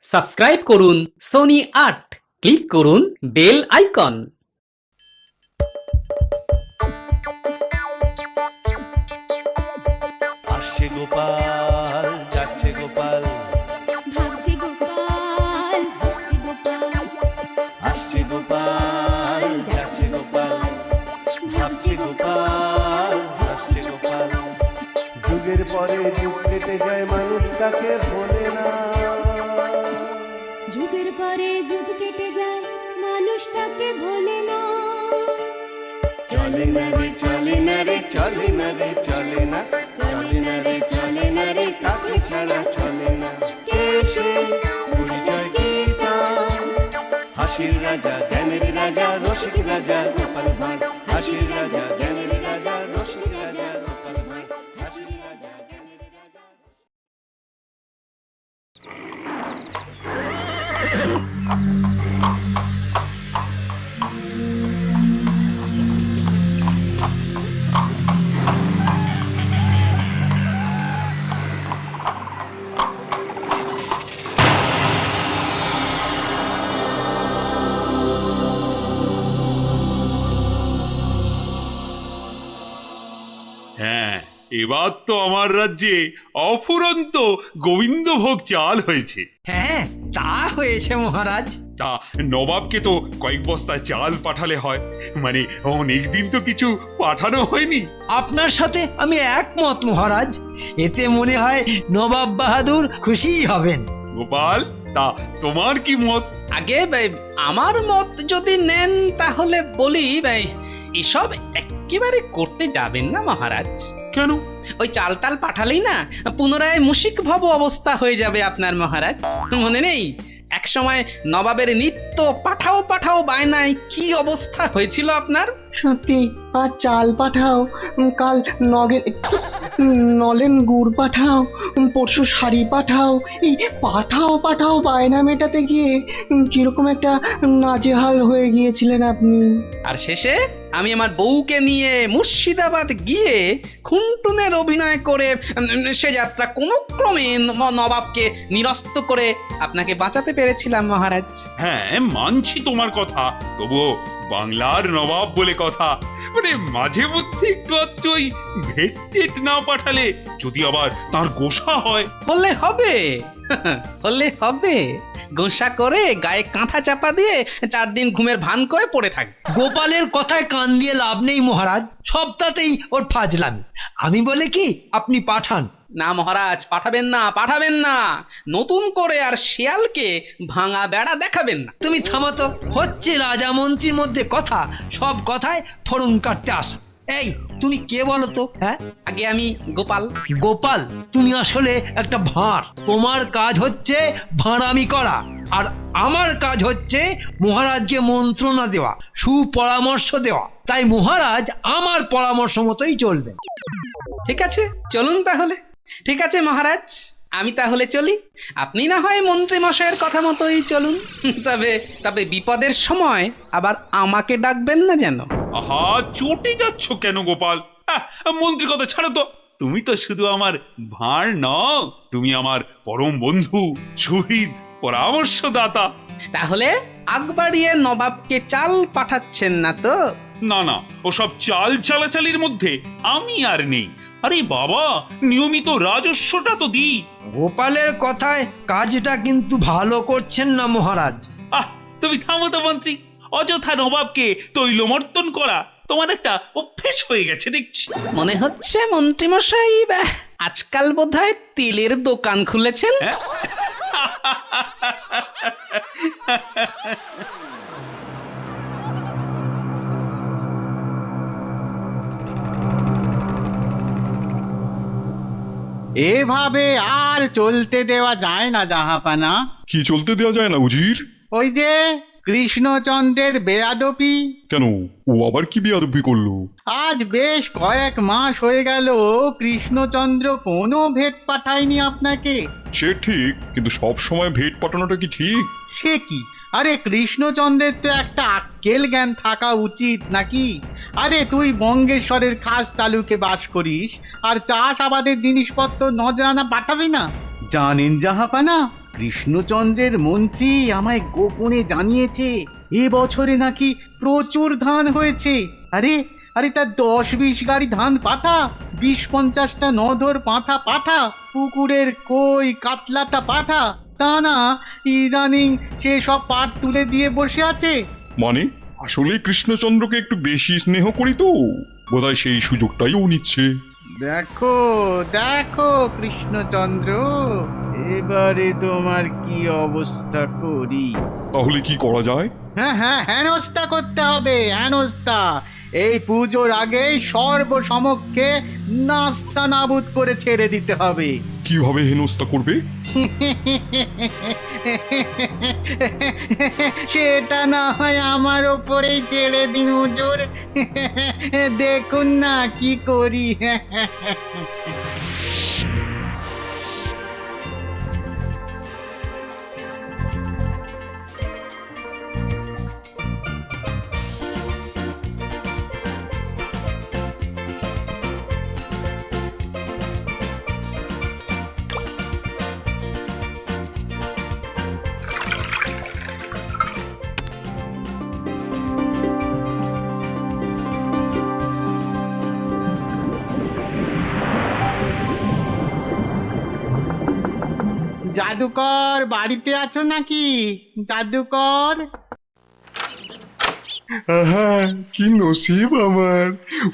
Subscribe করুন Sony ৮, click করুন bell icon. আসছে গোপাল, যাচ্ছে গোপাল, ভাবছে গোপাল, হাসছে গোপাল, আসছে গোপাল, যাচ্ছে গোপাল, ভাবছে গোপাল, হাসছে গোপাল। যুগের পরে যুগ কেটে যায়, মানুষ তাকে ভোলে না। যুগের পরে যুগ কেটে যায়, মানুষ তাকে ভোলে না। চলে না রে, চলে না রে, চলে না রে, চলে না, চলে না রে, চলে না রে, তাকে ছাড়া চলে না। কে সে? পরিচয় কি তার? হাসির রাজা, জ্ঞানের রাজা, রসিক রাজা গোপাল ভাঁড়। হাসির রাজা, জ্ঞানের রাজা, রসিক রাজা গোপাল ভাঁড়। হাসির রাজা, জ্ঞানের রাজা। হ্যাঁ, এবার তো আমার রাজ্যে অফুরন্ত গোবিন্দভোগ চাল হয়েছে। হ্যাঁ, তা হয়েছে মহারাজ। তা নবাবকে তো কয়েক বস্তা চাল পাঠালে হয়, মানে অনেক দিন তো কিছু পাঠানো হয়নি। আপনার সাথে আমি একমত মহারাজ। এতে মনে হয় নবাব বাহাদুর খুশিই হবেন। গোপাল, তা তোমার কি মত? আগে আমার মত যদি নেন তাহলে বলি এসব একেবারে করতে যাবেন না মহারাজ। কেন? ওই চাল টাল পাঠালেই না পুনরায় মুশিক ভব অবস্থা হয়ে যাবে আপনার মহারাজ। মনে নেই এক সময় নবাবের নিত্য পাঠাও পাঠাও বায়নায় কি অবস্থা হয়েছিল আপনার? সত্যি, আর চাল পাঠাও, কাল নলেন গুড় পাঠাও, পরশু শাড়ি পাঠাও, এই পাঠাও পাঠাও বায়না মেটাতে গিয়ে কিরকম একটা নাজেহাল হয়ে গিয়েছিলেন আপনি। আর শেষে আমি আমার বউকে নিয়ে মুর্শিদাবাদ গিয়ে খুনটুনের অভিনয় করে সে যাত্রা কোনো ক্রমে নবাবকে নিরস্ত করে আপনাকে বাঁচাতে পেরেছিলাম মহারাজ। হ্যাঁ, মানছি তোমার কথা, তবুও বাংলার নবাব বলে কথা, মানে মাঝে মধ্যে একটু আধটু ওই ভেট টেট না পাঠালে যদি আবার তার গোসা হয়। হলে হবে হলে হবে, গোসা করে গায়ে কাঁথা চাপা দিয়ে 4 দিন ঘুমের ভান করে পড়ে থাকবে। গোপালের কথায় কান দিয়ে লাভ নেই মহারাজ, সবটাতেই ওর ফাজলামি। আমি বলে কি আপনি পাঠান। না মহারাজ, পাঠাবেন না, পাঠাবেন না, নতুন করে আর শিয়ালকে ভাঙা বেড়া দেখাবেন না। তুমি থামাতো, হচ্ছে রাজা মন্ত্রীর মধ্যে কথা, সব কথায় ফড়ং কাটতে আসা। এই তুমি কে বলো তো? হ্যাঁ, আগে আমি গোপাল। গোপাল, তুমি আসলে একটা ভাঁড়। তোমার কাজ হচ্ছে ভাঁড়ামি করা, আর আমার কাজ হচ্ছে মহারাজকে মন্ত্রণা দেওয়া, সুপরামর্শ দেওয়া। তাই মহারাজ আমার পরামর্শ মতোই চলবে। ঠিক আছে, চলুন তাহলে। ঠিক আছে মহারাজ, আমি তাহলে চলি, আপনি না হয় মন্ত্রী মশাইয়ের কথা মতোই চলুন। তবে তবে বিপদের সময় আবার আমাকে ডাকবেন না যেন। আহা, চটে যাচ্ছ কেন গোপাল? মন্ত্রী কথা ছাড়ো তো। তুমি তো শুধু আমার ভাঁড় নও, তুমি আমার পরম বন্ধু, শহীদ, পরামর্শদাতা। তাহলে আগ বাড়িয়ে নবাবকে চাল পাঠাচ্ছেন না তো? না না, ওসব চাল চালাচালির মধ্যে আমি আর নেই। আরে বাবা, নিয়মিত রাজস্বটা তো দিই। গোপালের কথায় কাজটা কিন্তু ভালো করছেন না মহারাজ। তুমি থামো তো মন্ত্রী, অযথা নবাবকে তৈলমর্তন করা তোমার একটা অভ্যেস হয়ে গেছে দেখছি। মনে হচ্ছে মন্ত্রী মশাই আজকাল বোধহয় তেলের দোকান খুলেছেন। হ্যাঁ? এভাবে আর চলতে দেওয়া যায় না জাহাপানা। কি চলতে দেওয়া যায় না উজির? ওই যে কৃষ্ণচন্দ্রের বেয়াদপি। কেন, ও আবার কি বেয়াদবি করলো? আজ বেশ কয়েক মাস হয়ে গেল কৃষ্ণচন্দ্র কোনো ভেট পাঠায়নি আপনাকে। সে ঠিক, কিন্তু সব সময় ভেট পাঠানোটা কি ঠিক? সে কি, আরে কৃষ্ণচন্দ্রের তো একটা আক্কেল জ্ঞান থাকা উচিত নাকি? আরে তুই বঙ্গেশ্বরের খাস তালুকে বাস করিস, আর চাষ আবাদের জিনিসপত্র নজরানা পাঠাবি না? জানেন জাহাপানা, কৃষ্ণচন্দ্রের মন্ত্রী আমায় গোপনে জানিয়েছে এ বছরে নাকি প্রচুর ধান হয়েছে। আরে আরে তার 10-20 গাড়ি ধান পাঠা, 20-50টা নধর পাঠা পাঠা, পুকুরের কই কাতলাটা পাঠা, তা না ইদানিং সে সব পাট তুলে দিয়ে বসে আছে। মানে আসলে কৃষ্ণচন্দ্রকে একটু বেশি স্নেহ করি তো, বোধহয় সেই সুযোগটাই ও নিচ্ছে। দেখো দেখো কৃষ্ণচন্দ্র, এবারে তোমার কি অবস্থা করি। তাহলে কি করা যায়? হ্যাঁ হ্যাঁ, হেনস্থা করতে হবে, হেনস্থা। এই পুজোর আগেই সর্বসমক্ষে নাস্তা নাবুদ করে ছেড়ে দিতে হবে। কিভাবে হেনস্থা করবে? সেটা না হয় আমার ওপরেই ছেড়ে দিন হুজুর, দেখুন না কি করি। জাদুকর বাড়িতে আছো নাকি? জাদুকর, আহা, কি নসিব আমার!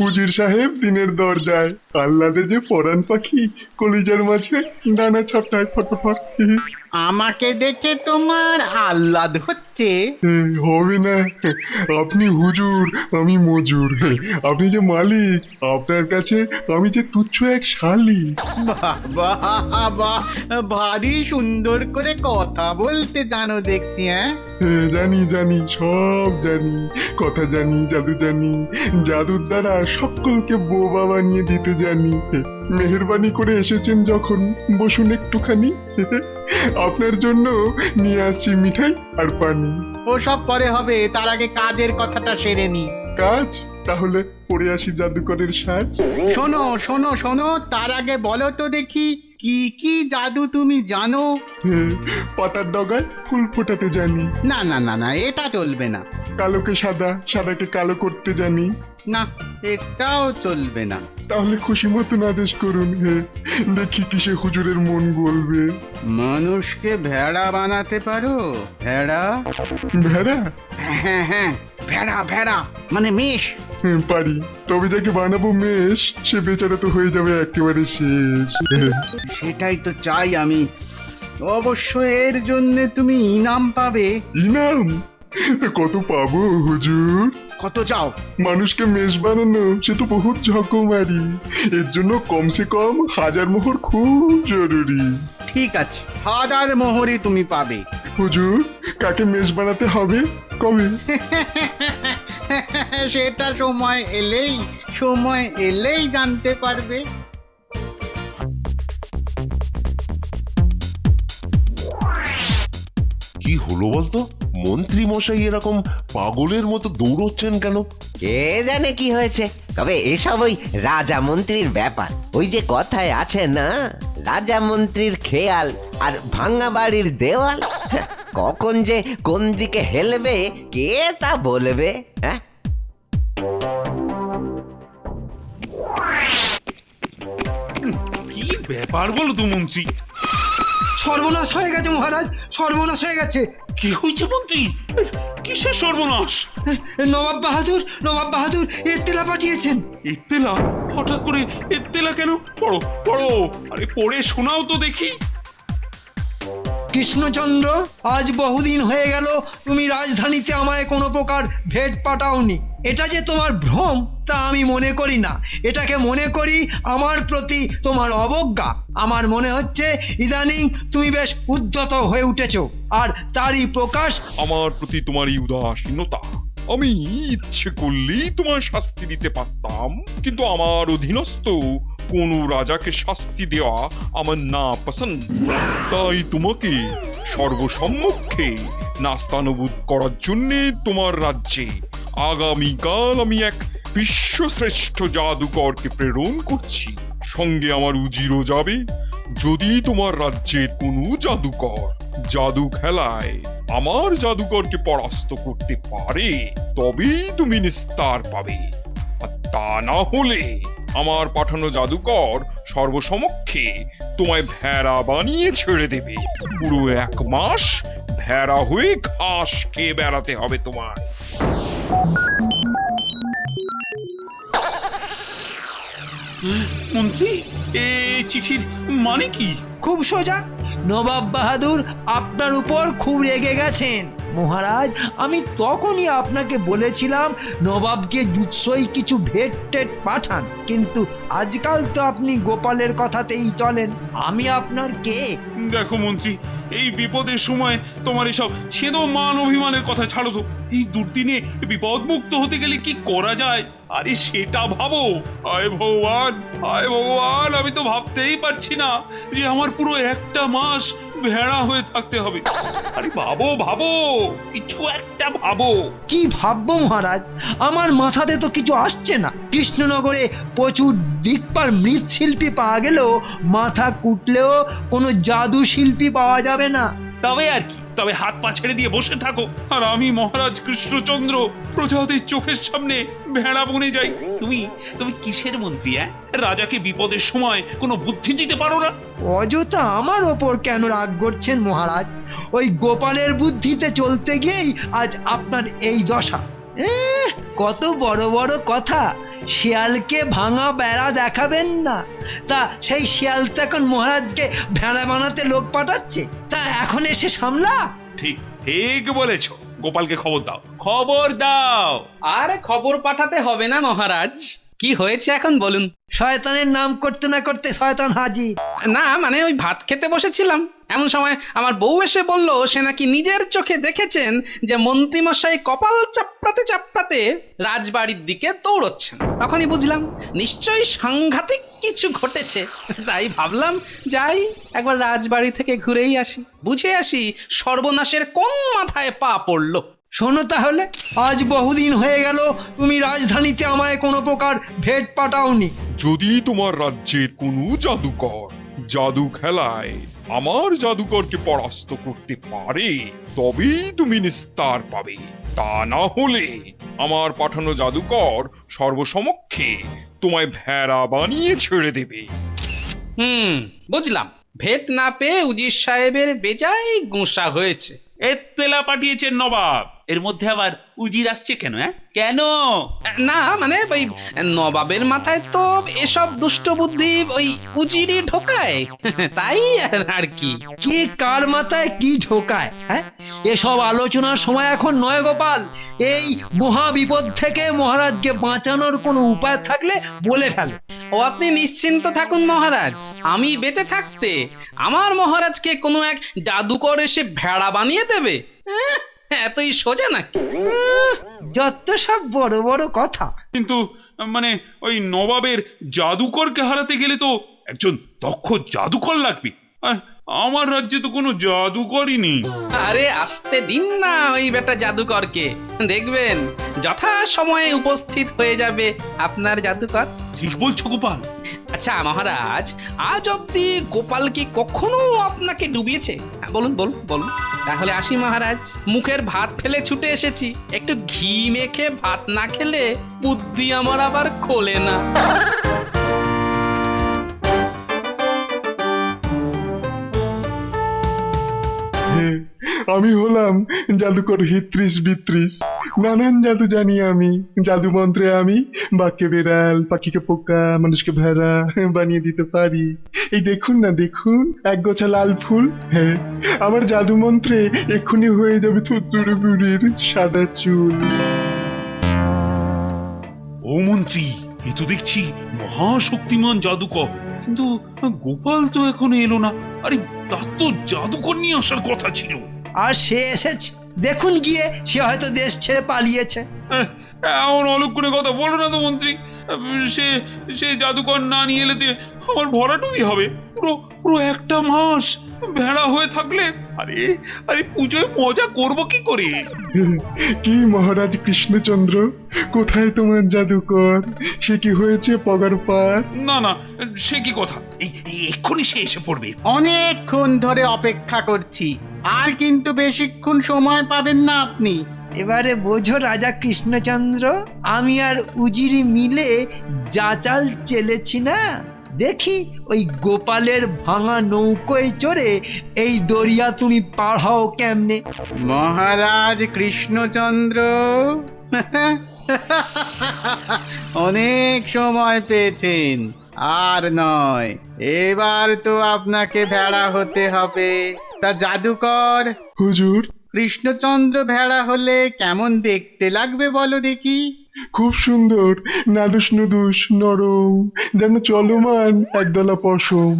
উজির সাহেব দিনের দরজায়, আহ্লাদে যে পরাণ পাখি কলিজার মাঝে ডানা ছাপটায় ফটফট। আমাকে দেখে তোমার আহ্লাদ হচ্ছে? হবে না, আপনি হুজুর, আমি মজুর। আপনি যে মালিক, আপনার কাছে আমি যে তুচ্ছ এক শালি। বাহ বাহ বাহ, ভারী সুন্দর করে কথা বলতে জানো দেখছি। হ্যাঁ জানি জানি, সব জানি, কথা জানি, জাদু জানি, জাদুর দ্বারা সকলকে বোবা বানিয়ে দিতে জানি। মেহেরবানি করে এসেছেন যখন, বসুন একটুখানি। আপনার জন্য নিয়ে আসছি মিঠাই আর পানি। ও সব পরে হবে, তার আগে কাজের কথাটা সেরে নি। কাজ? তাহলে পরে আসি জাদুকরের সাজ। শোনো শোনো শোনো, তার আগে বলো তো দেখি কি কি জাদু তুমি জানো? পাতার ডগায় ফুল ফোটাতে জানি, না না না না, এটা চলবে না। কালোকে সাদা, সাদাকে কালো করতে জানি। না, এটাও চলবে না। তাহলে খুশি মতন আদেশ করুন, দেখি কিসে হুজুরের মন গলবে। মানুষকে ভেড়া বানাতে পারো? ভেড়া? ভেড়া? হ্যাঁ হ্যাঁ, ভেড়া ভেড়া মানে মেষ। পারি, তবে যাকে বানাবো মেষ, সে বেচারা তো হয়ে যাবে একেবারে শেষ। সেটাই তো চাই আমি। অবশ্য এর জন্য তুমি ইনাম পাবে। ইনাম? কত পাবো হুজুর? কত চাও? মানুষকে মেষ বানানো সে তো বহুত ঝকমারি, এর জন্য কমসে কম 1000 মোহর খুব জরুরি। ঠিক আছে, 1000 মোহরই তুমি পাবে। হুজুর, কাকে মেষ বানাতে হবে, কবে? সেটা সময় এলেই জানতে পারবে। কি হলো বলতো? মন্ত্রী মশাই এরকম পাগলের মতো দৌড়চ্ছেন কেন? কে জানে কি হয়েছে, তবে এসব ওই রাজা মন্ত্রীর ব্যাপার। ওই যে কথায় আছে না, রাজা মন্ত্রীর খেয়াল আর ভাঙা বাড়ির দেওয়াল। কখন যে কোন দিকে হেলবে কে তা বলবে? হ্যাঁ, কি ব্যাপার বলো তো মন্ত্রী? সর্বনাশ হয়ে গেছে মহারাজ, সর্বনাশ হয়ে গেছে। কি হয়েছে মন্ত্রী? কিসের সর্বনাশ? নবাব বাহাদুর এত্তেলা পাঠিয়েছেন। এত্তেলা? হঠাৎ করে এত্তেলা কেন? পড়ো পড়ো, আরে পড়ে শোনাও তো দেখি। কৃষ্ণচন্দ্র, আজ বহুদিন হয়ে গেল তুমি রাজধানীতে আমায় কোনো প্রকার ভেট পাঠাওনি। এটা যে তোমার ভ্রম তা আমি মনে করি না, এটাকে মনে করি আমার প্রতি তোমার অবজ্ঞা। আমার মনে হচ্ছে ইদানিং তুমি বেশ উদ্ধত হয়ে উঠেছো, আর তারই প্রকাশ আমার প্রতি তোমার এই উদাসীনতা। আমি ইচ্ছে করলেই তোমার শাস্তি দিতে পারতাম, কিন্তু আমার অধীনস্থ কোন রাজাকে শাস্তি দেওয়া আমার না পছন্দ। তাই তোমাকে সর্বসম্মুখে নাস্তানুবুদ করার জন্য তোমার রাজ্যে আগামীকাল আমি এক বিশ্বশ্রেষ্ঠ জাদুকরকে প্রেরণ করছি। সঙ্গে আমার উজিরও যাবে। যদি তোমার রাজ্যের কোনো জাদুকর জাদু খেলায় আমার জাদুকরকে পরাস্ত করতে পারে তবেই তুমি নিস্তার পাবে, আর তা না হলে আমার পাঠানো জাদুকর সর্বসমক্ষে তোমায় ভেড়া বানিয়ে ছেড়ে দেবে। পুরো 1 মাস ভেড়া হয়ে ঘাস খেয়ে বেড়াতে হবে তোমায়। মন্ত্রী, এই চিঠির মানে কি? খুব সোজা, নবাব বাহাদুর আপনার উপর খুব রেগে গেছেন। মহারাজ, আমি তখনই আপনাকে বলেছিলাম নবাবকে জুৎসই কিছু ভেট টেট পাঠান, কিন্তু আজকাল তো আপনি গোপালের কথাতেই চলেন। আমি আপনার কে? দেখো মন্ত্রী, এই বিপদের সময় তোমার এসব ছেদ মান অভিমানের কথা ছাড়ো তো। এই দুর্দিনে বিপদ মুক্ত হতে গেলে কি করা যায়, আরে সেটা ভাবো। হায় ভগবান, হায় ভগবান, আমি তো ভাবতেই পারছি না যে আমার পুরো 1টা মাস ভেড়া হয়ে থাকতে হবে। আরে ভাবো ভাবো, কিছু একটা ভাবো। কি ভাববো মহারাজ, আমার মাথাতে তো কিছু আসছে না। কৃষ্ণনগরে প্রচুর দিকপার মৃৎশিল্পী পাওয়া গেলেও মাথা কুটলেও কোনো জাদু শিল্পী পাওয়া যাবে না। তবে আর কি, তবে হাত পা ছেড়ে দিয়ে বসে থাকো, আর আমি মহারাজ কৃষ্ণচন্দ্র প্রজাদের চোখের সামনে ভেড়া বনে যাই। তুমি তুমি কিসের মন্ত্রী? রাজাকে বিপদের সময় কোনো বুদ্ধি দিতে পারো না? অযথা আমার ওপর কেন রাগ করছেন মহারাজ? ওই গোপালের বুদ্ধিতে চলতে গিয়েই আজ আপনার এই দশা। কত বড় বড় কথা, শিয়ালকে ভাঙা বেড়া দেখাবেন না। তা সেই শিয়াল তো এখন মহারাজকে ভেড়া বানাতে লোক পাঠাচ্ছে, তা এখন এসে সামলা। ঠিক ঠিক বলেছো, গোপালকে খবর দাও, খবর দাও। আরে খবর পাঠাতে হবে না মহারাজ। কি হয়েছে এখন বলুন? শয়তানের নাম করতে না করতে শয়তান হাজির। না মানে ওই ভাত খেতে বসেছিলাম, এমন সময় আমার বউ এসে বলল সে নাকি নিজের চোখে দেখেছেন যে মন্ত্রীমশাই কপাল চাপড়াতে চাপড়াতে রাজবাড়ির দিকে দৌড়চ্ছেন। তখনই বুঝলাম নিশ্চয়ই সাংঘাতিক কিছু ঘটেছে। তাই ভাবলাম যাই একবার রাজবাড়ি থেকে ঘুরেই আসি, বুঝে আসি সর্বনাশের কোন মাথায় পা পড়লো। শোনো তাহলে, আজ বহুদিন হয়ে গেল তুমি রাজধানীতে আমায় কোনো প্রকার ভেট পাঠাওনি। যদি তোমার রাজ্যের কোনো জাদুকর জাদু খেলায় আমার জাদুকরকে পরাস্ত করতে পারে তবেই তুমি নিস্তার পাবে, তা না হলে আমার পাঠানো জাদুকর সর্বসমক্ষে তোমায় ভেড়া বানিয়ে ছেড়ে দেবে। বুঝলাম। ভেট না পেয়ে উজির সাহেবের বেজায় গোঁসা হয়েছে। এত্তেলা পাঠিয়েছেন নবাব, এর মধ্যে আবার উজির আসছে কেন? কেন? না মানে ওই নবাবের মাথায় তো এসব দুষ্ট বুদ্ধি ওই উজিরই ঢোকায়, তাই আর কি। কে কার মাথায় কি ঢোকায়? হ্যাঁ, এসব আলোচনার সময় এখন নয় গোপাল। এই মহা বিপদ থেকে মহারাজকে বাঁচানোর কোনো উপায় থাকলে বলে ফেলে। ও আপনি নিশ্চিন্ত থাকুন মহারাজ, আমি বেঁচে থাকতে আমার মহারাজকে কোনো এক জাদুকর এসে ভেড়া বানিয়ে দেবে? এতই সোজা নাকি? যত সব বড় বড় কথা। কিন্তু মানে ওই নবাবের জাদুকরকে হারাতে গেলে তো একজন দক্ষ জাদুকর লাগবে, আর আমার রাজ্যে তো কোনো জাদুকরই নেই। আরে আসতে দিন না ওই বেটা জাদুকরকে, দেখবেন যথা সময়ে উপস্থিত হয়ে যাবে আপনার জাদুকর। ঠিক বলছো গোপাল। আচ্ছা মহারাজ, আজ অব্দি গোপাল কি কখনো আপনাকে ডুবিয়েছে? বলুন বলুন বলুন। তাহলে আসি মহারাজ, মুখের ভাত ফেলে ছুটে এসেছি। একটু ঘি মেখে ভাত না খেলে বুদ্ধি আমার আবার খোলে না। আমি হলাম জাদুকর হিত্রিশ বিত্রিশ। নানান জাদু জানি আমি। জাদু মন্ত্রে আমি বাক্যে বেড়াল, পাখিকে পোকা, মানুষকে ভেড়া বানিয়ে দিতে পারি। এই দেখুন না, দেখুন এক গোছা লাল ফুল। হ্যাঁ, আমার জাদু মন্ত্রে এক্ষুনি হয়ে যাবে থুতুর বুড়ির সাদা চুল। ও মন্ত্রী, এ তো দেখছি মহাশক্তিমান জাদুকর, কিন্তু গোপাল তো এখনো এলো না। আরে তার তো জাদুকর নিয়ে আসার কথা ছিল। আর সে এসেছে, দেখুন গিয়ে, সে হয়তো দেশ ছেড়ে পালিয়েছে। এমন অলক্ষণে কথা বলো না তো মন্ত্রী। সে সে জাদুকর না নিয়ে এলে যে আমার ভরাটুমি হবে। পুরো পুরো 1টা মাস ভেড়া হয়ে থাকলে আরে আরে পুজোয় মজা করব কি করে? কি মহারাজ কৃষ্ণচন্দ্র, কোথায় তোমার জাদুকর? সে কি হয়েছে পগার পার? না না, সে কি কথা, এই এক্ষুনি সে এসে পড়বে। অনেকক্ষণ ধরে অপেক্ষা করছি, আর কিন্তু বেশিক্ষণ সময় পাবেন না আপনি। এবারে বোঝো রাজা কৃষ্ণচন্দ্র, আমি আর উজিরি মিলে যা চাল চেলেছি না, দেখি ওই গোপালের ভাঙা নৌকোয় চড়ে এই দরিয়া তুমি পার হও কেমনে। মহারাজ কৃষ্ণচন্দ্র অনেক সময় পেয়েছেন, আর নয়, এবার তো আপনাকে ভেড়া হতে হবে। তা জাদুকর, হুজুর, কৃষ্ণচন্দ্র ভেড়া হলে কেমন দেখতে লাগবে বলো দেখি? খুব সুন্দর, নাদুস নুদুস নরম, যেন চলমান একদলা পশম।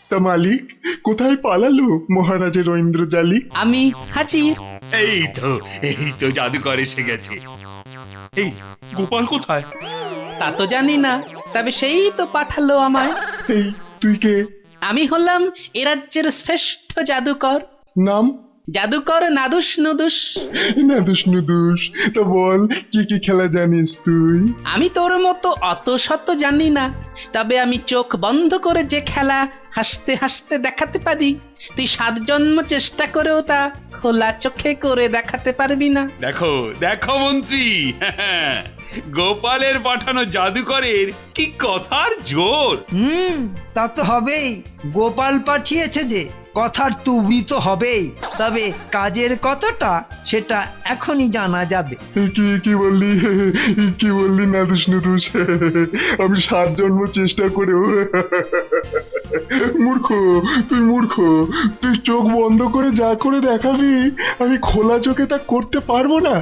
তা মালিক, কোথায় পালালো মহারাজের ঐন্দ্রজালিক? আমি হাজির। এই তো জাদুকর এসে গেছে। এই গোপাল কোথায়? তা তো জানি না, তবে সেই তো পাঠালো আমায়। এই, তুই কে? আমি হলাম এ রাজ্যের শ্রেষ্ঠ জাদুকর, নাম? জাদুকর নাদুস নুদুস। নাদুস নুদুস। তা বল, কি কি খেলা জানিস তুই? আমি তোর মতো অত শত জানি না, তবে আমি চোখ বন্ধ করে যে খেলা হাসতে হাসতে দেখাতে পারি, তুই 7 জন্ম চেষ্টা করেও তা খোলা চোখে করে দেখাতে পারবি না। দেখো দেখো মন্ত্রী, গোপালের পাঠানো জাদুকরের কি কথার জোর। তা তো হবেই, গোপাল পাঠিয়েছে যে, কথার তুবড়ি তো হবেই, তবে কাজের কতটা সেটা এখনই জানা যাবে। কি কি বললি? কি বললি নাদুস নুদুস? আমি 7 জন্ম চেষ্টা করেও মূর্খ, তুই মূর্খ। তুই চোখ বন্ধ করে যা করে দেখাবি, আমি খোলা চোখে তা করতে পারবো না।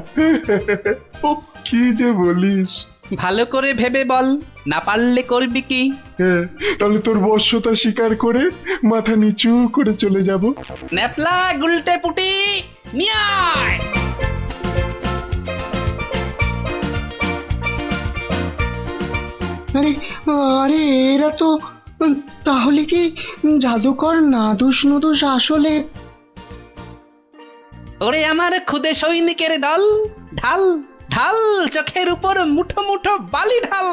ও কি যে বলিস! ভালো করে ভেবে বল, না পারলে করবি কি? হ্যাঁ, তাহলে তোর বশ্যতা স্বীকার করে মাথা নিচু করে চলে যাব। ন্যাপলা গুলটে পুটি নিয়ে আয়। আরে আরে, এরা তো তাহলে কি জাদুকর নাদুস নুদুস আসলে? ওরে আমার খুদে সৈনিকের দল, ঢাল ঢাল চোখের উপর মুঠো মুঠো বালি ঢাল।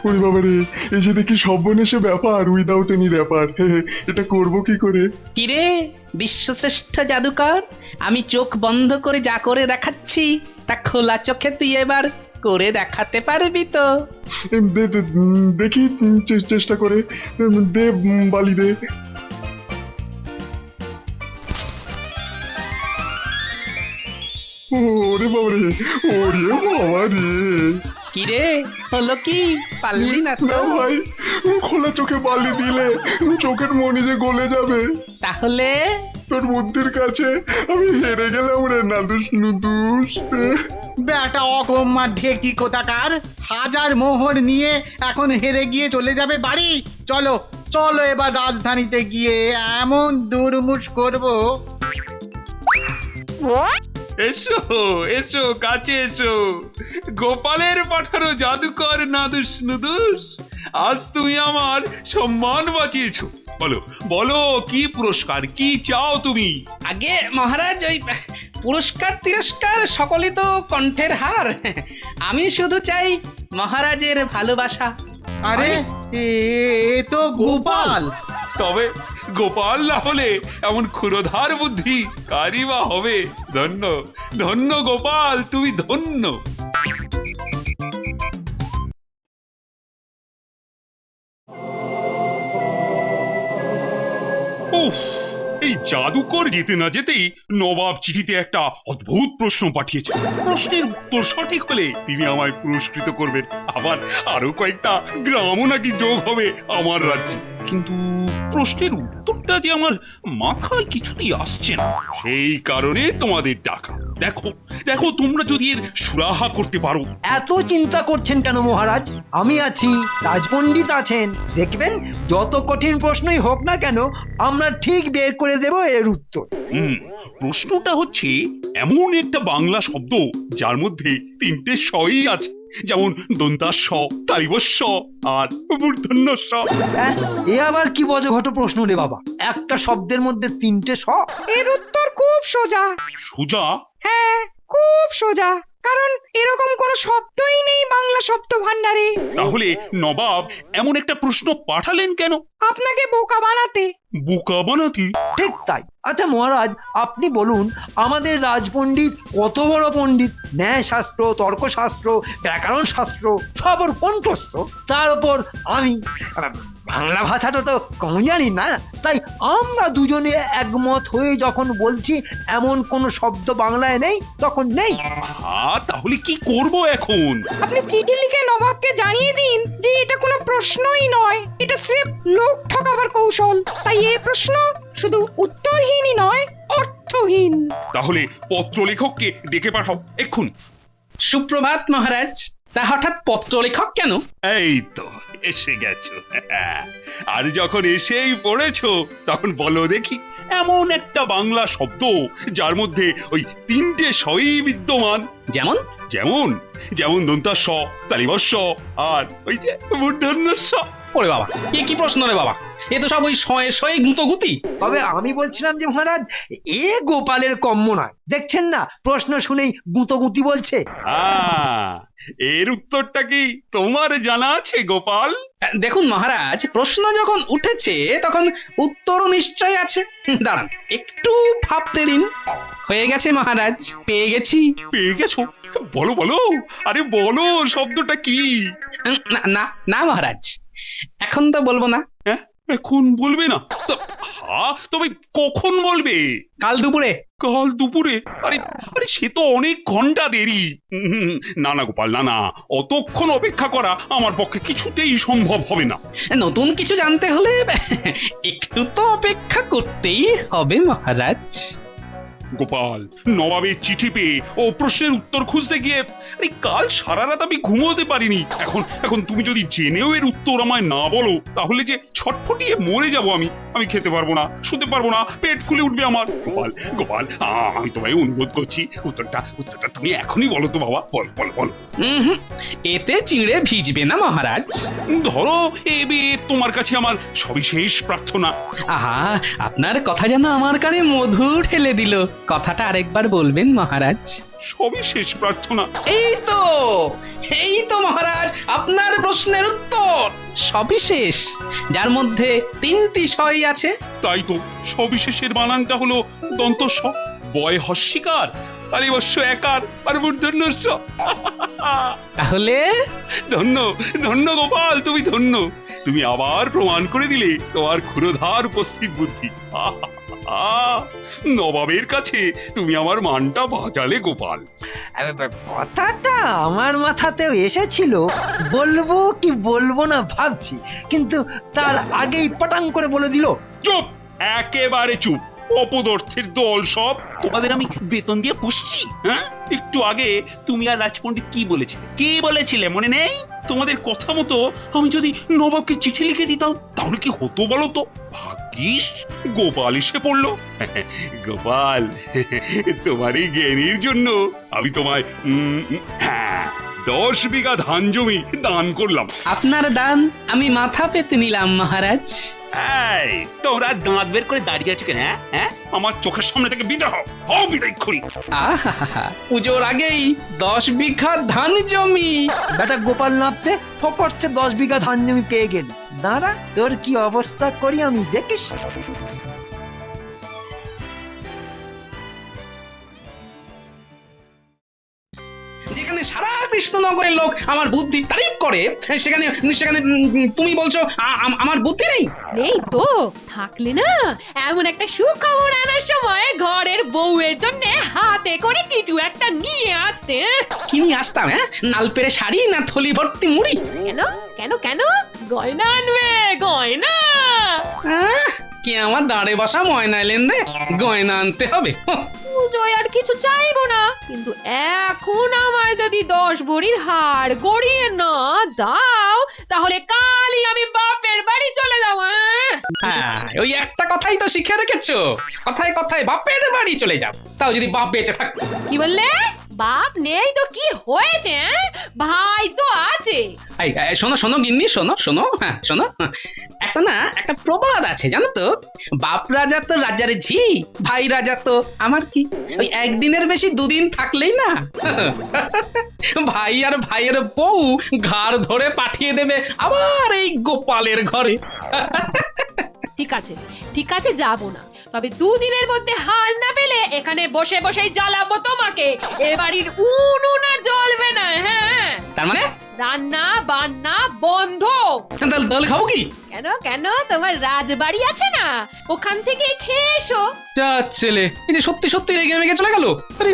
ওরে বাবা রে, এই যে দেখি সর্বনেশে ব্যাপার, উইদাউট এনি ব্যাপার। এটা করব কি করে? কিরে বিশ্বশ্রেষ্ঠ জাদুকর, আমি চোখ বন্ধ করে যা করে দেখাচ্ছি তা খোলা চোখে তুই এবার করে দেখাতে পারবি তো? দেখি চেষ্টা করে। দে বালি দে। ওরে বাবা রে, ওরে বাবা রে! কিরে হলো কি, পারলি না না তো? ভাই, খোলা চোখে বালি দিলে চোখের মনি যে গলে যাবে। তাহলে তোর বুদ্ধির কাছে আমি হেরে গেলাম রে নাদুস নুদুস। বেটা অকম্মা ঢেকি কোথাকার, 1000 মোহর নিয়ে এখন হেরে গিয়ে চলে যাবে বাড়ি? চলো চলো, এবার রাজধানীতে গিয়ে এমন দুর্মুষ করব। এসো এসো, কাছে এসো। গোপালের পাঠানো জাদুকর নাদুস নুদুস, আজ তুমি আমার সম্মান বাঁচিয়েছো। বলো বলো, কি পুরস্কার, কি চাও তুমি? আগে মহারাজ, ওই পুরস্কার তিরস্কার সকলই তো কণ্ঠের হার। আমি শুধু চাই মহারাজের ভালোবাসা। আরে এ তো গোপাল। তবে গোপাল না হলে এমন ক্ষুরধার বুদ্ধি কারি বা হবে? ধন্য ধন্য গোপাল, তুমি ধন্য। উফ, এই জাদুকর যেতে না যেতেই নবাব চিঠিতে একটা অদ্ভুত প্রশ্ন পাঠিয়েছে। প্রশ্নের উত্তর সঠিক হলে তিনি আমায় পুরস্কৃত করবেন, আবার আরো কয়েকটা গ্রামও নাকি যোগ হবে আমার রাজ্যে। কিন্তু প্রশ্নের উত্তরটা যে আমার মাথায় কিছুতেই আসছে না, সেই কারণে তোমাদের ডাকা। দেখো দেখো, তোমরা যদি এর সুরাহা করতে পারো। এত চিন্তা করছেন কেন মহারাজ? আমি আছি, রাজপণ্ডিত আছেন, দেখবেন যত কঠিন প্রশ্নই হোক না কেন আমরা ঠিক বের করে দেব এর উত্তর। প্রশ্নটা হচ্ছে এমন একটা বাংলা শব্দ যার মধ্যে 3টে স্বই আছে, যেমন দন্তাস, তালিবস্য আর মূর্ধন্য স। হ্যাঁ, এ আবার কি বজঘট প্রশ্ন রে বাবা, একটা শব্দের মধ্যে 3টে স? এর উত্তর খুব সোজা। সোজা? হ্যাঁ, খুব সোজা। কারণ এরকম কোনো শব্দই নেই বাংলা শব্দ ভান্ডারে। তাহলে নবাব এমন একটা প্রশ্ন পাঠালেন কেন? আপনাকে বোকা বানাতে। বোকা বানাতি? ঠিক তাই। আচ্ছা মহারাজ, আপনি বলুন, আমাদের রাজপণ্ডিত কত বড় পণ্ডিত, ন্যায় শাস্ত্র, তর্কশাস্ত্র, ব্যাকরণ শাস্ত্র সবর কণ্ঠস্থ, তার উপর আমি বাংলা ভাষাটা তো কম জানি না। তাই আমরা দুজনে একমত হয়ে যখন বলছি এমন কোন শব্দ বাংলায় নেই, তখন নেই। তাহলে কি করব এখন? আপনি চিঠি লিখে নবাবকে জানিয়ে দিন যে এটা কোনো প্রশ্নই নয়, এটা স্রেফ লোক ঠকাবার কৌশল। তাই এই প্রশ্ন শুধু উত্তরহীনই নয়, অর্থহীন। তাহলে পত্র লেখককে ডেকে পাঠাও এক্ষুনি। সুপ্রভাত মহারাজ। তা হঠাৎ পত্র লেখক কেন? এই তো এসে গেছো। আর যখন এসেই পড়েছো তখন বলো দেখি এমন একটা বাংলা শব্দ যার মধ্যে ওই তিনটে সই বিদ্যমান। যেমন? যেমন যেমন দন্তাস, তালিবস্য আর ওই যে মূর্ধন্যস্য। ওরে বাবা, এ কি প্রশ্ন রে বাবা, এ তো সব ওই শয়ে শয়ে গুঁতোগুতি। তবে আমি বলছিলাম যে মহারাজ, এ গোপালের কম্য নয়। দেখছেন না, প্রশ্ন শুনেই গুঁতোগুঁতি বলছে। এর উত্তরটা কি তোমার জানা আছে গোপাল? দেখুন মহারাজ, প্রশ্ন যখন উঠেছে তখন উত্তরও নিশ্চয় আছে। দাঁড়ান একটু ভাবতে দিন। হয়ে গেছে মহারাজ, পেয়ে গেছি। পেয়ে গেছো? বলো বলো, আরে বলো শব্দটা কি? না না না মহারাজ, এখন তো বলবো না। হ্যাঁ, এখন বলবে না? তবে কখন বলবে? কাল দুপুরে। কাল দুপুরে? আরে আরে সে তো অনেক ঘন্টা দেরি। না না গোপাল, না না, অতক্ষণ অপেক্ষা করা আমার পক্ষে কিছুতেই সম্ভব হবে না। নতুন কিছু জানতে হলে একটু তো অপেক্ষা করতেই হবে মহারাজ। গোপাল, নবাবের চিঠি পেয়ে ও প্রশ্নের উত্তর খুঁজতে গিয়ে কাল সারা রাত আমি ঘুমোতে পারিনি। এখন তুমি যদি জেনেও এর উত্তর আমায় না বলো তাহলে যে ছটফটিয়ে মরে যাব আমি। আমি খেতে পারবো না, শুতে পারবো না, পেট ফুলে উঠবে আমার। গোপাল গোপাল, আমি তোমায় অনুরোধ করছি, উত্তরটা তুমি এখনই বলো তো বাবা। বলো বলো। এতে চিড়ে ভিজবে না মহারাজ। ধরো তোমার কাছে আমার সবিশেষ প্রার্থনা। আহা, আপনার কথা যেন আমার কানে মধু ঢেলে দিল। কথাটা আরেকবার বলবেন মহারাজ। সবিশেষ প্রার্থনা। এই তো মহারাজ, আপনার প্রশ্নের উত্তর সবিশেষ, যার মধ্যে তিনটি সই আছে। তাই তো, সবিশেষের বানানটা হলো দন্ত স, বয় হস্যিকার, তালিবস্য একার, আর মূর্ধন্যস্য। তাহলে ধন্য ধন্য গোপাল, তুমি ধন্য। তুমি আবার প্রমাণ করে দিলে তোমার ক্ষুরধার উপস্থিত বুদ্ধি। নবাবের কাছে তুমি আমার মানটা বাঁচালে গোপাল। কথাটা আমার মাথাতেও এসেছিল, বলবো কি বলবো না ভাবছি, কিন্তু তার আগেই পটাং করে বলে দিল। চুপ, একেবারে চুপ। অপদার্থের দল সব। তোমাদের আমি বেতন দিয়ে পুষছি? হ্যাঁ, একটু আগে তুমি আর রাজপণ্ডিত কি বলেছিলে মনে নেই? তোমাদের কথা মতো আমি যদি নবাবকে চিঠি লিখে দিতাম তাহলে কি হতো বলো তো? ভাগ্যিস গোপাল এসে পড়লো। গোপাল, তোমার এই জ্ঞানীর জন্য আমি তোমায় 10 বিঘা ধান জমি দান করলাম। আপনার দান আমি মাথা পেতে নিলাম মহারাজ। এই, তোমরা দাঁত বের করে দাঁড়িয়ে আছো কেন? হ্যাঁ, আমার চোখের সামনে থেকে বিদায় হও বিদায় করি। আহা, পুজোর আগেই 10 বিঘা ধান জমি। বেটা গোপাল নাপতে ফকরছে 10 বিঘা ধান জমি পেয়ে গেলি। দাঁড়া, তোর কি অবস্থা করি আমি দেখিস। যেখানে সারা কৃষ্ণনগরের লোক আমার বুদ্ধি তারিফ করে, সেখানে তুমি বলছো আমার বুদ্ধি নেই। নেই তো, থাকলে না এমন একটা সুখবর আনার সময় ঘরের বউয়ের জন্য হাতে করে কিছু একটা নিয়ে আসতে। কি নিয়ে আসতাম? নাল পেরে শাড়ি না থলি ভর্তি মুড়ি? কেন কেন কেন? গয়না আনবে, গয়না। কি আমার দাঁড়ে বসা ময়না এলেন রে, গয়না আনতে হবে? পুজোয় আর কিছু চাইবো না, কিন্তু এখন আমায় যদি 10 ভরির হাড় গড়িয়ে না দাও তাহলে কালই আমি বাপের বাড়ি চলে যাবো। ওই একটা কথাই তো শিখে রেখেছো, কথায় কথায় বাপের বাড়ি চলে যাও। তাও যদি বাপ বেঁচে থাকতো। কি বললে? বাপ নেই তো কি হয়েছে? ভাই তো আছে। শোনো গিন্নি, শোনো। হ্যাঁ শোনো, একটা প্রবাদ আছে জানো তো, বাপ রাজা তো রাজার ঝি, ভাই রাজা তো আমার কি, ওই একদিনের বেশি দুদিন থাকলেই না ভাই আর ভাইয়ের বউ ঘাড় ধরে পাঠিয়ে দেবে আবার এই গোপালের ঘরে ঠিক আছে যাবো না, তবে দুদিনের মধ্যে হাল না পেলে এখানে বসে বসেই জ্বালাবো তোমাকে। এ বাড়ির উনুন আর জ্বলবে না। হ্যাঁ, তার মানে রান্না বান্না বন্ধ। তাহলে খাবো কি? কেন তোমার রাজবাড়ি আছে না, ওখান থেকে খেয়ে এসো। যা ছেলে, এই যে সত্যি সত্যি রেগে মেগে চলে গেল। আরে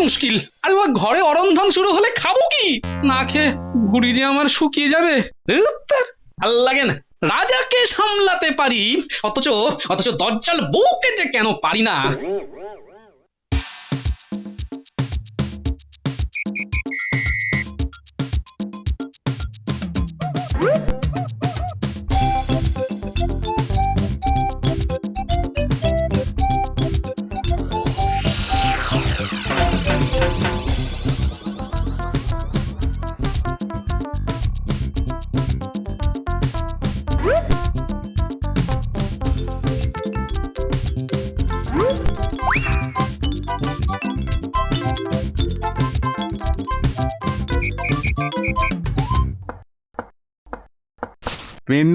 মুশকিল, আরে বাবা, ঘরে অরন্ধন শুরু হলে খাবো কি? না খেয়ে বুড়ি যে আমার শুকিয়ে যাবে। ভাল লাগে না, রাজাকে সামলাতে পারি অথচ দজ্জাল বউকে যে কেন পারি না।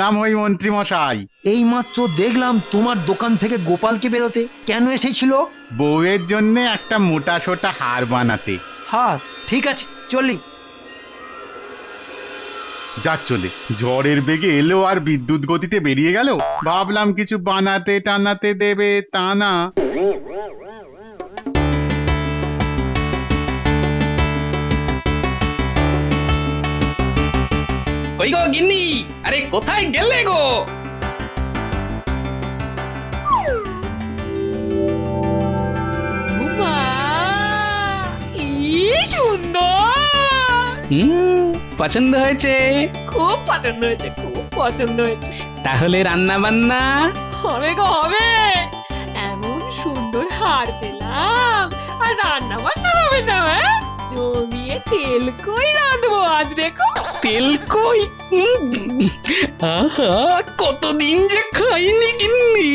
নাম হই মন্ত্রী মশাই। এইমাত্র দেখলাম তোমার দোকান থেকে গোপালকে বেরোতে। কেন এসেছিল? বউয়ের জন্য একটা মোটা সোটা হার বানাতে। হ্যাঁ ঠিক আছে, চলি। যাক চলে, ঝড়ের বেগে এলো আর বিদ্যুৎ গতিতে বেরিয়ে গেল। ভাবলাম কিছু বানাতে টানাতে দেবে, তা না। ওই গো গিন্নি, আরে কোথায় গেলে গো? মা, কি সুন্দর! পছন্দ হয়েছে? খুব পছন্দ হয়েছে, খুব পছন্দ হয়েছে। তাহলে রান্না বান্না হবে গো হবে, এমন সুন্দর হার পেলাম, আর রান্না বান্না হবে না? জমিয়ে তেল কই রাঁধবো আজ, দেখো। তেল কই? আহা, কতদিন যে খাইনি গিন্নি।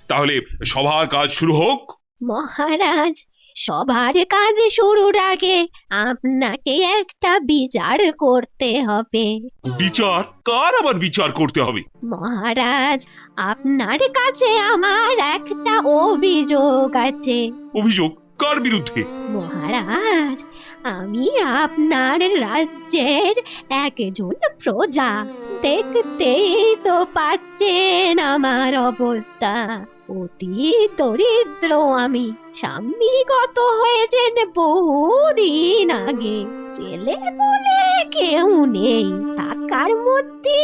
তাহলে সবার কাজ শুরু হোক। মহারাজ, সবার কাজ শুরুর আগে আপনাকে একটা বিচার করতে হবে। বিচার? কার আবার বিচার করতে হবে? মহারাজ, আপনার কাছে আমার একটা অভিযোগ আছে। অভিযোগ কার বিরুদ্ধে? মহারাজ, আমি আপনার রাজ্যের একজন প্রজা। দেখতেই তো পাচ্ছেন আমার অবস্থা। অতি দরিদ্র আমি। স্বামীগত হয়েছেন বহুদিন আগে। ছেলে বলে কেউ নেই। টাকার মধ্যে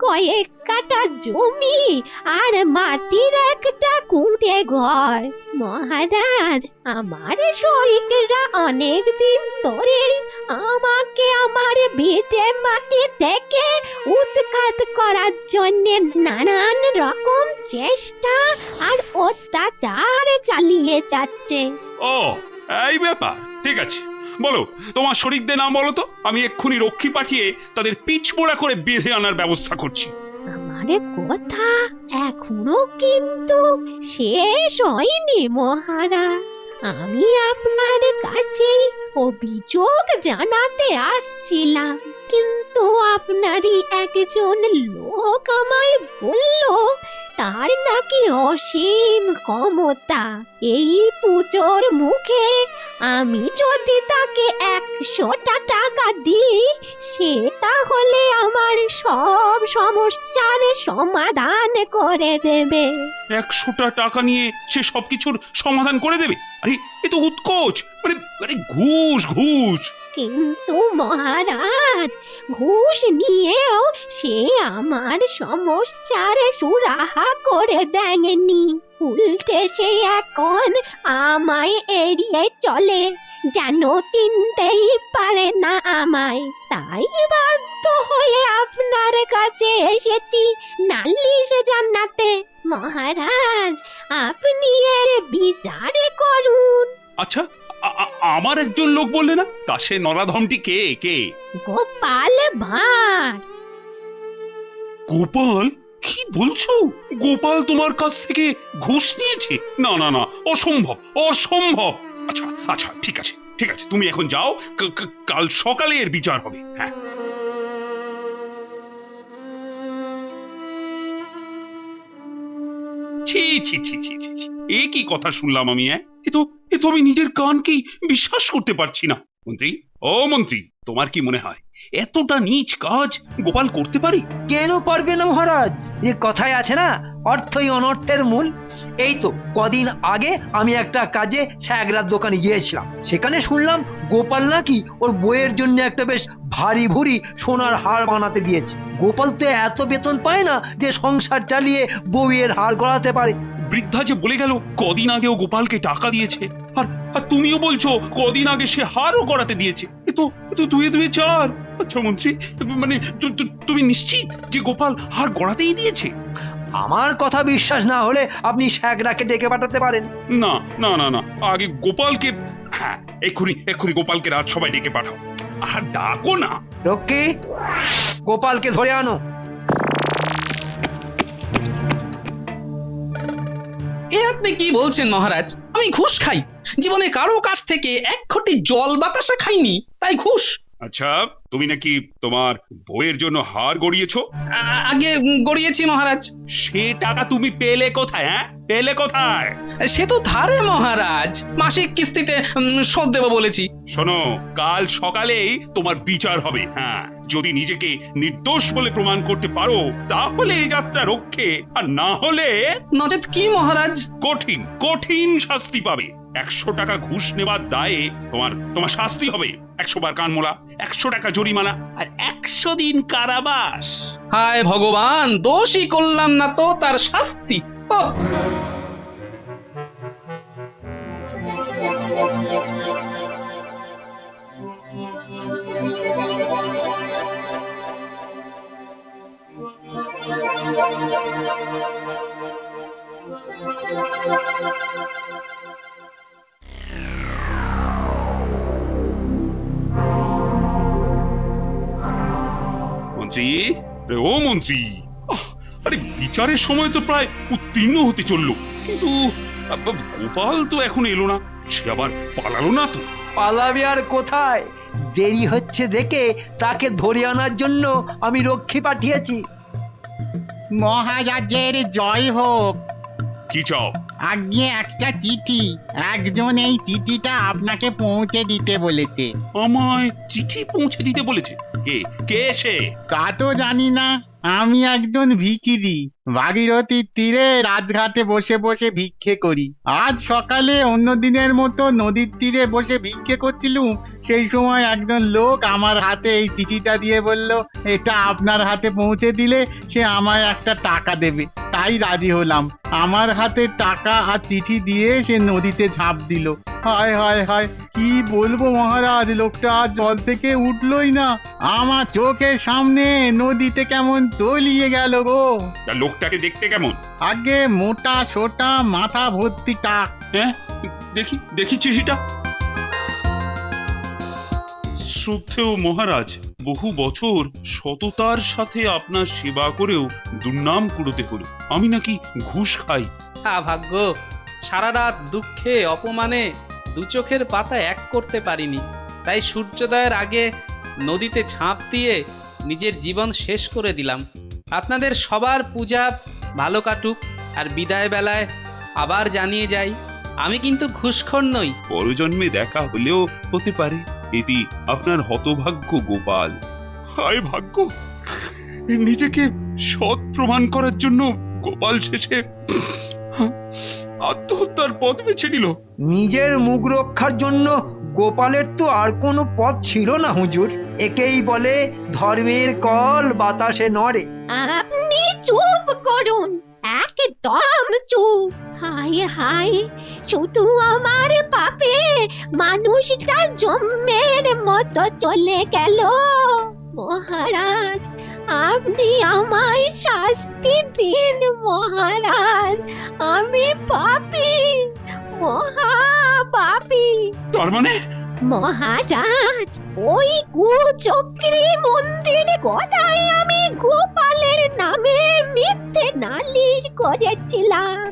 কয়েক কাঠা জমি আর মাটির একটা কুঁড়ে ঘর। মহারাজ, আমার শরীররা অনেক দিন ধরে আমাকে আমার ভিটে মাটি থেকে উৎখাত করার জন্য নানান রকম চেষ্টা আর অত্যাচার চালিয়ে যাচ্ছে। ও, এই ব্যাপার। ঠিক আছে, বলো তোমার শরীরদের নাম বলো তো, আমি এক্ষুনি রক্ষী পাঠিয়ে তাদের পিছপোড়া করে বেঁধে আনার ব্যবস্থা করছি। আমার কথা এখনো কিন্তু শেষ হয়নি মহারাজ। আমি আপনার কাছে অভিযোগ জানাতে আসছিলাম, কিন্তু আপনারই একজন লোক আমায় বলল তার নাকি অসীম ক্ষমতা। এই পুজোর মুখে আমি যদি তাকে 100টা টাকা দিই, সে তাহলে আমার সব সমস্যার সমাধান করে দেবে। 100টা টাকা নিয়ে সে সবকিছুর সমাধান করে দেবে? আরে এ তো উৎকোচ, মানে ঘুষ ঘুষ। কিন্তু মহারাজ, ঘুষ নিয়েও সে আমার সমস্যার সুরাহা করে দেয়নি। উল্টে সে এখন আমায় এড়িয়ে চলে, যেন চিনতেই পারে না আমায়। তাই বাধ্য হয়ে আপনার কাছে এসেছি নালিশ জানাতে। মহারাজ, আপনি এর বিচার করুন। আচ্ছা, আমার একজন লোক বললে না, তা সে নরাধমটি কে? কে? গোপাল ভাঁড়। গোপাল? কি বলছো? গোপাল তোমার কাছ থেকে ঘুষ নিয়েছে? না না না, অসম্ভব, অসম্ভব। আচ্ছা আচ্ছা, ঠিক আছে ঠিক আছে, তুমি এখন যাও, কাল সকালে এর বিচার হবে। হ্যাঁ। ছি ছি ছি ছি ছি ছি, এ কি কথা শুনলাম আমি? এ তো আমি নিজের কানকেই বিশ্বাস করতে পারছি না। মন্ত্রী, ও মন্ত্রী, তোমার কি মনে হয় এতটা নীচ কাজ গোপাল করতে পারে? কেন পারবে না মহারাজ? যে কথায় আছে না, অর্থই অনর্থের মূল। এই তো কদিন আগে আমি একটা কাজে ছ্যাগরার দোকানে গিয়েছিলাম, সেখানে শুনলাম গোপাল নাকি ওর বইয়ের জন্য একটা বেশ ভারী ভুরি সোনার হার বানাতে দিয়েছে। গোপাল তো এত বেতন পায় না যে সংসার চালিয়ে বউয়ের হার গড়াতে পারে। বৃদ্ধা যে বলে গেল কদিন আগেও গোপালকে টাকা দিয়েছে, আর আর তুমিও বলছো কদিন আগে সে হারও গড়াতে দিয়েছে। এ তো দুয়ে দুয়ে চার। আচ্ছা মন্ত্রী, মানে তুমি নিশ্চিত যে গোপাল হার গড়াতেই দিয়েছে? আমার কথা বিশ্বাস না হলে আপনি ছ্যাগরাকে ডেকে পাঠাতে পারেন। না না না না, আগে গোপালকে, হ্যাঁ এক্ষুনি গোপালকে রাজসভায় ডেকে পাঠাও। আর ডাকো না। রক্ষী, গোপালকে ধরে আনো। এ আপনি কি বলছেন মহারাজ? আমি ঘুষ খাই? জীবনে কারো কাছ থেকে এক ঘটি জল বাতাসা খাইনি, তাই ঘুষ? আচ্ছা, তুমি নাকি তোমার বইয়ের জন্য হার গড়িয়েছো? আগে গড়িয়েছি মহারাজ। সে টাকা তুমি পেলে কোথায়? হ্যাঁ, পেলে কোথায়? সে তো ধারে মহারাজ, মাসিক কিস্তিতে শোধ দেবো বলেছি। শোনো, কাল সকালেই তোমার বিচার হবে। হ্যাঁ, যদি নিজেকে নির্দোষ বলে প্রমাণ করতে পারো তাহলে এই যাত্রা রক্ষে, আর না হলে নচেত কি মহারাজ? কঠিন কঠিন শাস্তি পাবে। 100 টাকা ঘুষ নেবার দায়ে তোমার শাস্তি হবে 100 বার কানমোলা, 100 টাকা জরিমানা, আর 100 দিন কারাবাস। হায় ভগবান, দোষই করলাম না তো তার শাস্তি! ওহ! মন্ত্রী, ও মন্ত্রী, আরে বিচারের সময় তো প্রায় উত্তীর্ণ হতে চললো, কিন্তু গোপাল তো এখন এলো না। সে আবার পালালো না তো? পালাবে আর কোথায়? দেরি হচ্ছে দেখে তাকে ধরে আনার জন্য আমি রক্ষী পাঠিয়েছি। মহারাজের জয় হোক। কি চাও? আগে একটা চিঠি, একজন এই চিঠিটা আপনাকে পৌঁছে দিতে বলেছে। আমায় চিঠি পৌঁছে দিতে বলেছে? কে সে? তা তো জানি না, আমি একজন ভিখিরি, ভাগীরথীর তীরে রাজঘাটে বসে বসে ভিক্ষে করি। আজ সকালে অন্য দিনের মতো নদীর তীরে বসে ভিক্ষে করছিলুম, সেই সময় একজন লোক আমার হাতে এই চিঠিটা দিয়ে বলল, এটা আপনার হাতে পৌঁছে দিলে সে আমায় একটা টাকা দেবে। তাই রাজি হলাম। আমার হাতে টাকা আর চিঠি দিয়ে সে নদীতে ঝাঁপ দিল। হায় হায় হায়, কি বলবো মহারাজ, লোকটা আজ জল থেকে উঠলই না। আমার চোখের সামনে নদীতে কেমন তলিয়ে গেল গো। লোকটাকে দেখতে কেমন? আগে মোটা সোটা, মাথা ভর্তি টাক। হ্যাঁ, দেখি চিঠিটা। শ্রদ্ধেয় মহারাজ, বহু বছর সততার সাথে আপনার সেবা করেও দুর্নাম কুড়োতে হলো। আমি নাকি ঘুষ খাই। ভাগ্য, সারা রাত দুঃখে অপমানে দু চোখের পাতা এক করতে পারিনি, তাই সূর্যোদয়ের আগে নদীতে ঝাঁপ দিয়ে নিজের জীবন শেষ করে দিলাম। আপনাদের সবার পূজা ভালো কাটুক, আর বিদায় বেলায় আবার জানিয়ে যাই, আমি কিন্তু ঘুষখোর নই। পরজন্মে দেখা হলেও হতে পারে। এটি আপনার হতভাগ্য গোপাল। হায় ভাগ্য, নিজেকে সৎ প্রমাণ করার জন্য গোপাল শেষে আত্মহত্যার পথ বেছে নিল। নিজের মুখ রক্ষার জন্য গোপালের তো আর কোনো পথ ছিল না হুজুর। একেই বলে ধর্মের কল বাতাসে নড়ে। আপনি চুপ করুন, একদম চুপ। হায় হায়, শুধু আমার পাপে মানুষটা জম্মের মতো চলে গেল। মহারাজ, আপনি আমায় শাস্তি দিন মহারাজ, আমি পাপী, মহা পাপী। তার মানে মহারাজ ওই কুচক্রী মন্ত্রীর কথায় আমি গোপালের নামে মিথ্যে নালিশ করেছিলাম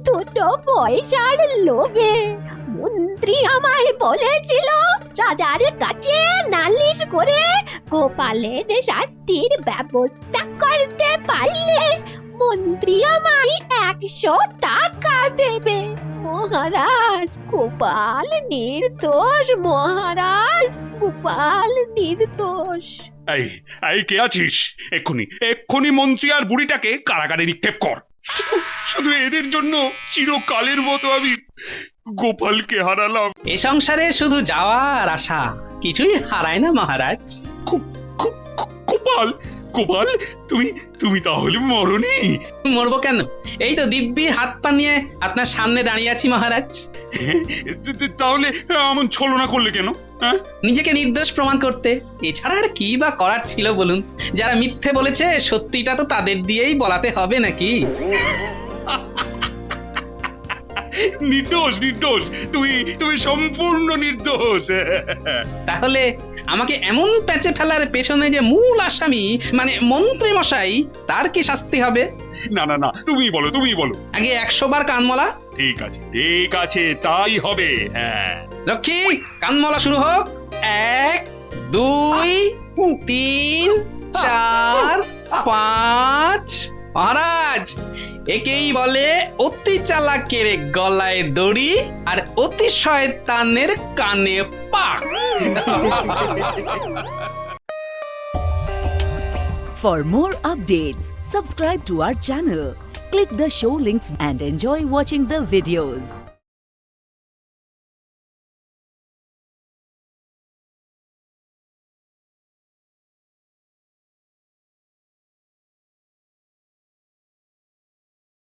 দুটো পয়সার লোভে। মন্ত্রী আমায় বলেছিল রাজার কাছে নালিশ করে গোপালের শাস্তির ব্যবস্থা করতে পারলে মন্ত্রী আমায় 100 টাকা দেবে। মহারাজ গোপাল নির্দোষ, মহারাজ গোপাল নির্দোষ। এই এই কে আছিস? এক্ষুনি মন্ত্রী আর বুড়িটাকে কারাগারে নিক্ষেপ কর। শুধু এদের জন্য চিরকালের মতো আমি গোপালকে হারালাম। এ সংসারে শুধু যাওয়ার আশা, কিছুই হারায় না মহারাজ। গোপাল, গোপাল, তুমি তাহলে মরনি? মরবো কেন? এই তো দিব্যি হাত পা নিয়ে আপনার সামনে দাঁড়িয়ে আছি মহারাজ। তাহলে এমন ছলনা করলে কেন? হ্যাঁ, নিজেকে নির্দোষ প্রমাণ করতে। এছাড়া আর কি বা করার ছিল বলুন? যারা মিথ্যে বলেছে সত্যিটা তো তাদের দিয়েই বলাতে হবে নাকি? নির্দোষ, নির্দোষ, তুমি সম্পূর্ণ নির্দোষ। তাহলে আমাকে এমন প্যাচে ফেলার পেছনে যে মূল আসামি মানে মন্ত্রী মশাই, তার কি শাস্তি হবে? না না না, তুমি বলো। আগে 100 বার কানমলা। ঠিক আছে, তাই হবে। হ্যাঁ, লক্ষ্মী, কানমলা শুরু হোক। 1 2 3 4 5। মহারাজ, একেই বলে অতি চালাকের গলায় দড়ি আর অতি শয়তানের কানে পাক। For more updates, subscribe to our channel, click the show links and enjoy watching the videos.